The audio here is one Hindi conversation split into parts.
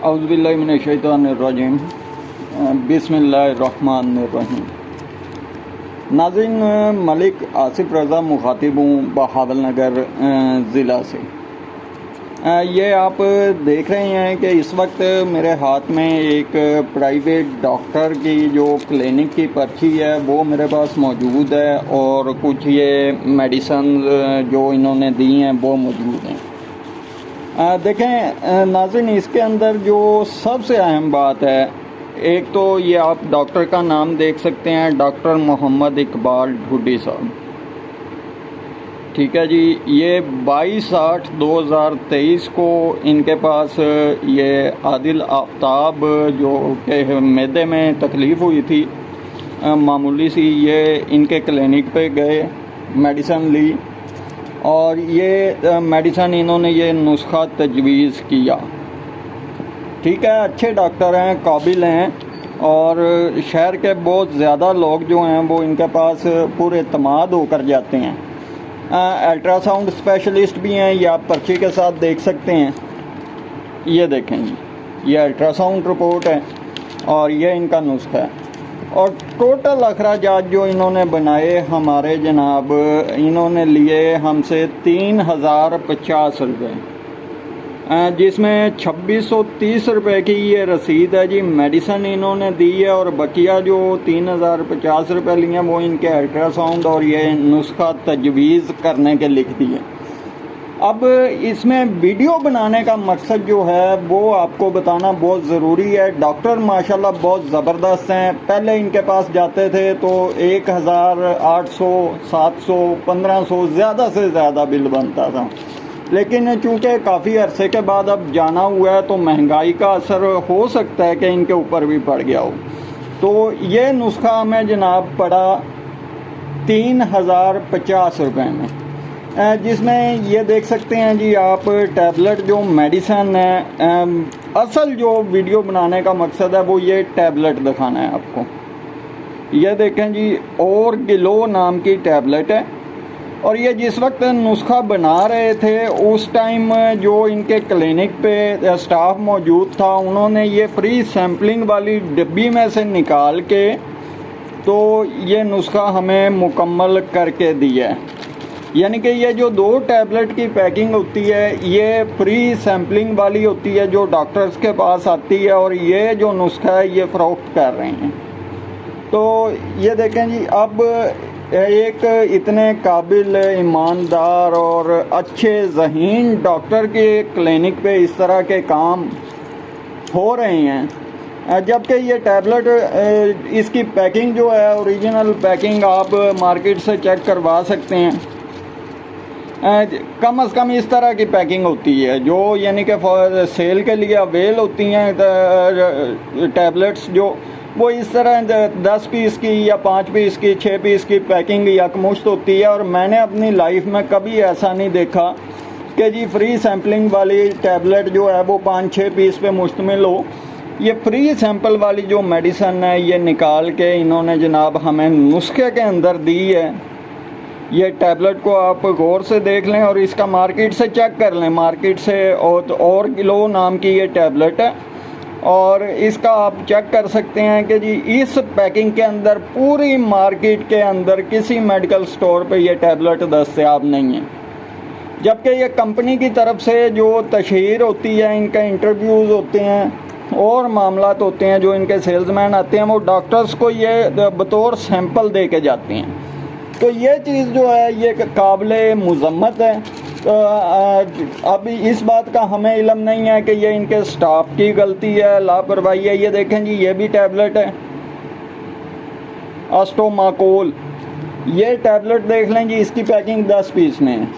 औज़ुबिल्लाहिमिनश्शैतानिर्रजीम बिस्मिल्लाहिर्रहमानिर्रहीम। नाज़रीन, मलिक आसिफ रज़ा मुखातिब हूँ बहावल नगर ज़िला से। ये आप देख रहे हैं कि इस वक्त मेरे हाथ में एक प्राइवेट डॉक्टर की जो क्लिनिक की पर्ची है वो मेरे पास मौजूद है, और कुछ ये मेडिसन जो इन्होंने दी हैं वो मौजूद हैं। देखें नाज़रीन, इसके अंदर जो सबसे अहम बात है, एक तो ये आप डॉक्टर का नाम देख सकते हैं, डॉक्टर मोहम्मद इकबाल ढूडी साहब। ठीक है जी, ये 22/8/2023 को इनके पास ये आदिल आफ्ताब जो के मैदे में तकलीफ़ हुई थी मामूली सी, ये इनके क्लिनिक पे गए, मेडिसन ली, और ये मेडिसन इन्होंने ये नुस्खा तजवीज़ किया। ठीक है, अच्छे डॉक्टर हैं, काबिल हैं, और शहर के बहुत ज़्यादा लोग जो हैं वो इनके पास पूरे एतमाद होकर जाते हैं। अल्ट्रासाउंड स्पेशलिस्ट भी हैं, ये आप पर्ची के साथ देख सकते हैं। ये देखें जी, ये अल्ट्रासाउंड रिपोर्ट है और ये इनका नुस्खा है। और टोटल अखराजात जो इन्होंने बनाए हमारे जनाब, इन्होंने लिए हमसे 3050 रुपये, जिसमें 2630 रुपये की ये रसीद है जी। मेडिसन इन्होंने दी है, और बकिया जो 3050 रुपये लिए वो इनके अल्ट्रासाउंड और ये नुस्खा तजवीज़ करने के लिख दिए। अब इसमें वीडियो बनाने का मकसद जो है वो आपको बताना बहुत ज़रूरी है। डॉक्टर माशाल्लाह बहुत ज़बरदस्त हैं। पहले इनके पास जाते थे तो 1800, 700, 1500 ज़्यादा से ज़्यादा बिल बनता था, लेकिन चूँकि काफ़ी अरसे के बाद अब जाना हुआ है तो महंगाई का असर हो सकता है कि इनके ऊपर भी पड़ गया हो। तो ये नुस्खा हमें जनाब पड़ा 3050 रुपये में, जिसमें ये देख सकते हैं जी आप टैबलेट जो मेडिसन है। असल जो वीडियो बनाने का मकसद है वो ये टैबलेट दिखाना है आपको। ये देखें जी, और किलो नाम की टैबलेट है, और ये जिस वक्त नुस्खा बना रहे थे उस टाइम जो इनके क्लिनिक पे स्टाफ मौजूद था, उन्होंने ये फ्री सैम्पलिंग वाली डिब्बी में से निकाल के तो ये नुस्खा हमें मुकम्मल करके दिया है। यानी कि ये जो 2 टैबलेट की पैकिंग होती है ये फ्री सैम्पलिंग वाली होती है जो डॉक्टर्स के पास आती है, और ये जो नुस्खा है ये फ़रोख्त कर रहे हैं। तो ये देखें जी, अब एक इतने काबिल, ईमानदार और अच्छे ज़हीन डॉक्टर के क्लिनिक पे इस तरह के काम हो रहे हैं, जबकि ये टैबलेट इसकी पैकिंग जो है ओरिजिनल पैकिंग आप मार्केट से चेक करवा सकते हैं। कम से कम इस तरह की पैकिंग होती है जो यानी कि सेल के लिए अवेल होती हैं टैबलेट्स, जो वो इस तरह 10 पीस की या 5 पीस की, 6 पीस की पैकिंग यकमुश्त होती है। और मैंने अपनी लाइफ में कभी ऐसा नहीं देखा कि जी फ्री सैम्पलिंग वाली टैबलेट जो है वो 5-6 पीस पे मुश्तमिल हो। ये फ्री सैंपल वाली जो मेडिसन है ये निकाल के इन्होंने जनाब हमें नुस्खे के अंदर दी है। ये टैबलेट को आप गौर से देख लें और इसका मार्केट से चेक कर लें। मार्केट से और किलो नाम की ये टैबलेट है, और इसका आप चेक कर सकते हैं कि जी इस पैकिंग के अंदर पूरी मार्केट के अंदर किसी मेडिकल स्टोर पे ये टैबलेट दस्तयाब नहीं है। जबकि ये कंपनी की तरफ से जो तशहीर होती है, इनका इंटरव्यूज़ होते हैं और मामलात होते हैं, जो इनके सेल्समैन आते हैं वो डॉक्टर्स को ये बतौर सैंपल दे के जाते हैं। तो ये चीज़ जो है ये काबिले मुज़म्मत है। तो अब इस बात का हमें इल्म नहीं है कि ये इनके स्टाफ की गलती है, लापरवाही है। ये देखें जी, ये भी टैबलेट है एस्टोमाकोल। ये टैबलेट देख लें जी, इसकी पैकिंग 10 पीस में है,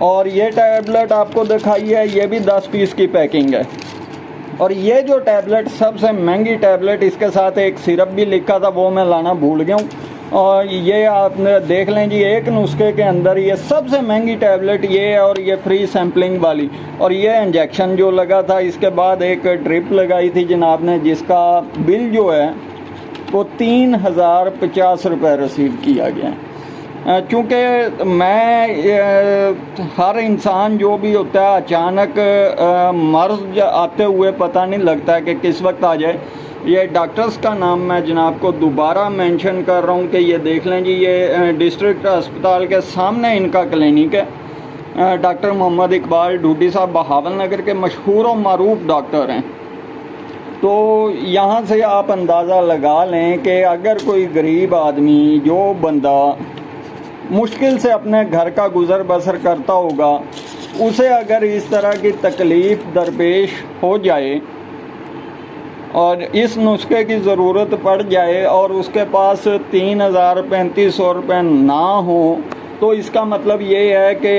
और ये टैबलेट आपको दिखाई है ये भी 10 पीस की पैकिंग है। और ये जो टैबलेट सबसे महंगी टैबलेट, इसके साथ एक सिरप भी लिखा था वो मैं लाना भूल गया हूँ। और ये आप देख लें जी, एक नुस्खे के अंदर ये सबसे महंगी टैबलेट ये है, और ये फ्री सैम्पलिंग वाली। और ये इंजेक्शन जो लगा था, इसके बाद एक ड्रिप लगाई थी जनाब ने, जिसका बिल जो है वो 3050 रुपये रसीद किया गया है। चूँकि हर इंसान जो भी होता है अचानक मर्ज आते हुए पता नहीं लगता कि किस वक्त आ जाए। ये डॉक्टर्स का नाम मैं जनाब को दोबारा मेंशन कर रहा हूँ कि ये देख लें जी, ये डिस्ट्रिक्ट अस्पताल के सामने इनका क्लिनिक है। डॉक्टर मोहम्मद इकबाल ढूडी साहब बहावल नगर के मशहूर और मरूफ डॉक्टर हैं। तो यहाँ से आप अंदाज़ा लगा लें कि अगर कोई गरीब आदमी, जो बंदा मुश्किल से अपने घर का गुज़र बसर करता होगा, उसे अगर इस तरह की तकलीफ़ दरपेश हो जाए और इस नुस्खे की ज़रूरत पड़ जाए और उसके पास 3,000-3,500 रुपये ना हो, तो इसका मतलब ये है कि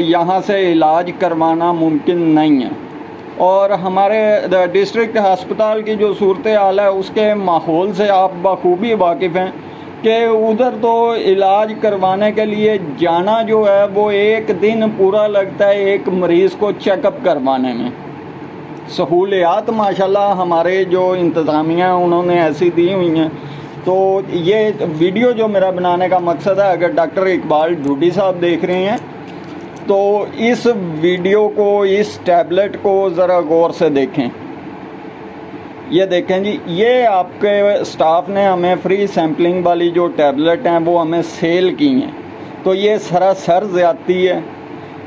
यहाँ से इलाज करवाना मुमकिन नहीं है। और हमारे डिस्ट्रिक्ट अस्पताल की जो सूरत हाल है उसके माहौल से आप बखूबी वाकिफ़ हैं कि उधर तो इलाज करवाने के लिए जाना जो है वो एक दिन पूरा लगता है एक मरीज़ को चेकअप करवाने में। सहूलियात माशाल्लाह हमारे जो इंतज़ामिया हैं उन्होंने ऐसी दी हुई हैं। तो ये वीडियो जो मेरा बनाने का मकसद है, अगर डॉक्टर इकबाल ढूडी साहब देख रहे हैं तो इस वीडियो को, इस टैबलेट को ज़रा गौर से देखें। ये देखें जी, ये आपके स्टाफ ने हमें फ्री सैम्पलिंग वाली जो टैबलेट हैं वो हमें सेल की हैं। तो ये सरासर ज़्यादती है,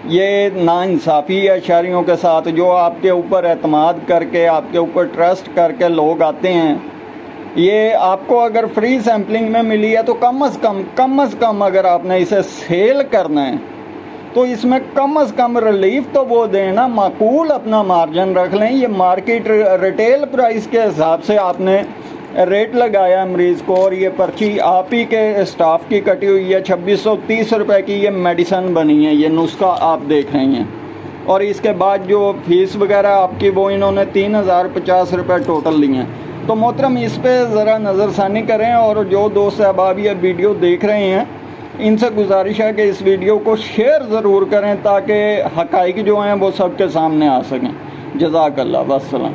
ये नाइंसाफ़ी है शहरियों के साथ। जो आपके ऊपर एतमाद करके, आपके ऊपर ट्रस्ट करके लोग आते हैं, ये आपको अगर फ्री सैम्पलिंग में मिली है तो कम से कम अगर आपने इसे सेल करना है तो इसमें कम से कम रिलीफ तो वो दें ना, माकूल अपना मार्जिन रख लें। ये मार्केट रिटेल प्राइस के हिसाब से आपने रेट लगाया मरीज़ को, और ये पर्ची आप ही के स्टाफ की कटी हुई है। 2630 रुपये की ये मेडिसन बनी है, ये नुस्खा आप देख रहे हैं। और इसके बाद जो फीस वगैरह आपकी वो इन्होंने 3,050 रुपये टोटल लिए हैं। तो मोहतरम इस पर ज़रा नज़रसानी करें, और जो दोस्त अहबाब ये वीडियो देख रहे हैं इनसे गुजारिश है कि इस वीडियो को शेयर ज़रूर करें ताकि हक़ाइक़ जो हैं वो सबके सामने आ सकें। जज़ाकल्लाह, वस्सलाम।